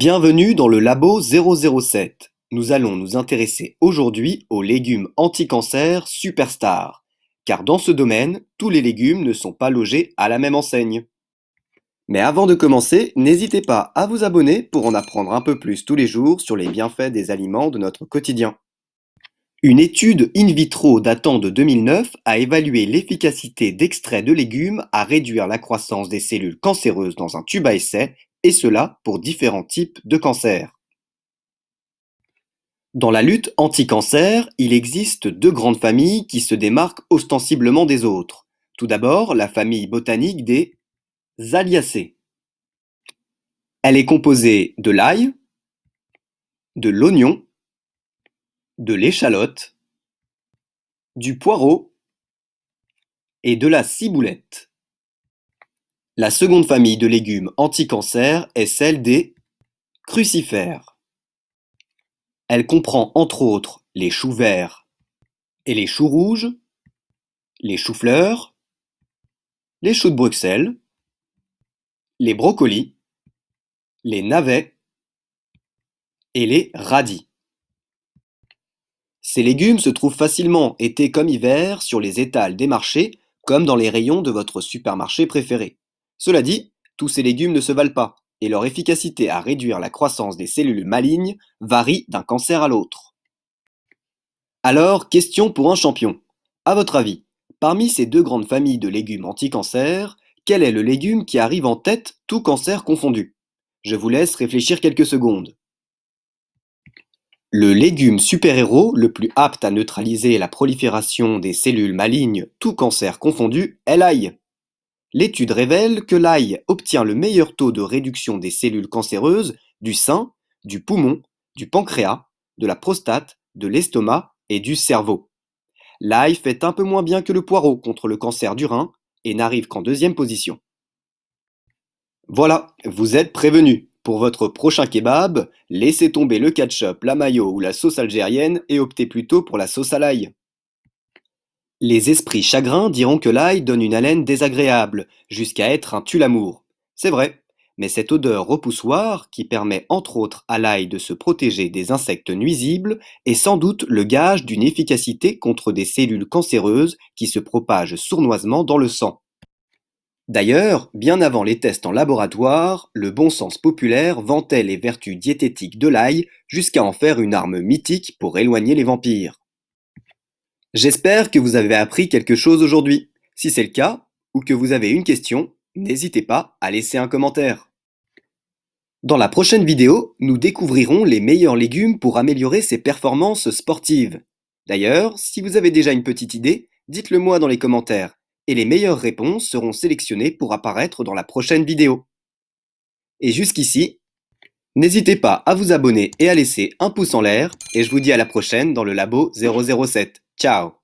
Bienvenue dans le labo 007. Nous allons nous intéresser aujourd'hui aux légumes anti-cancer Superstar, car dans ce domaine, tous les légumes ne sont pas logés à la même enseigne. Mais avant de commencer, n'hésitez pas à vous abonner pour en apprendre un peu plus tous les jours sur les bienfaits des aliments de notre quotidien. Une étude in vitro datant de 2009 a évalué l'efficacité d'extraits de légumes à réduire la croissance des cellules cancéreuses dans un tube à essai, et cela pour différents types de cancers. Dans la lutte anti-cancer, il existe deux grandes familles qui se démarquent ostensiblement des autres. Tout d'abord, la famille botanique des Zaliacées. Elle est composée de l'ail, de l'oignon, de l'échalote, du poireau et de la ciboulette. La seconde famille de légumes anti-cancer est celle des crucifères. Elle comprend entre autres les choux verts et les choux rouges, les choux-fleurs, les choux de Bruxelles, les brocolis, les navets et les radis. Ces légumes se trouvent facilement, été comme hiver, sur les étals des marchés, comme dans les rayons de votre supermarché préféré. Cela dit, tous ces légumes ne se valent pas, et leur efficacité à réduire la croissance des cellules malignes varie d'un cancer à l'autre. Alors, question pour un champion. À votre avis, parmi ces deux grandes familles de légumes anti-cancer, quel est le légume qui arrive en tête, tout cancer confondu? Je vous laisse réfléchir quelques secondes. Le légume super-héros le plus apte à neutraliser la prolifération des cellules malignes, tout cancer confondu, est l'ail. L'étude révèle que l'ail obtient le meilleur taux de réduction des cellules cancéreuses du sein, du poumon, du pancréas, de la prostate, de l'estomac et du cerveau. L'ail fait un peu moins bien que le poireau contre le cancer du rein et n'arrive qu'en deuxième position. Voilà, vous êtes prévenus. Pour votre prochain kebab, laissez tomber le ketchup, la mayo ou la sauce algérienne et optez plutôt pour la sauce à l'ail. Les esprits chagrins diront que l'ail donne une haleine désagréable, jusqu'à être un tue-l'amour. C'est vrai, mais cette odeur repoussoire, qui permet entre autres à l'ail de se protéger des insectes nuisibles, est sans doute le gage d'une efficacité contre des cellules cancéreuses qui se propagent sournoisement dans le sang. D'ailleurs, bien avant les tests en laboratoire, le bon sens populaire vantait les vertus diététiques de l'ail jusqu'à en faire une arme mythique pour éloigner les vampires. J'espère que vous avez appris quelque chose aujourd'hui. Si c'est le cas, ou que vous avez une question, n'hésitez pas à laisser un commentaire. Dans la prochaine vidéo, nous découvrirons les meilleurs légumes pour améliorer ses performances sportives. D'ailleurs, si vous avez déjà une petite idée, dites-le moi dans les commentaires, et les meilleures réponses seront sélectionnées pour apparaître dans la prochaine vidéo. Et jusqu'ici, n'hésitez pas à vous abonner et à laisser un pouce en l'air, et je vous dis à la prochaine dans le labo 007. Ciao!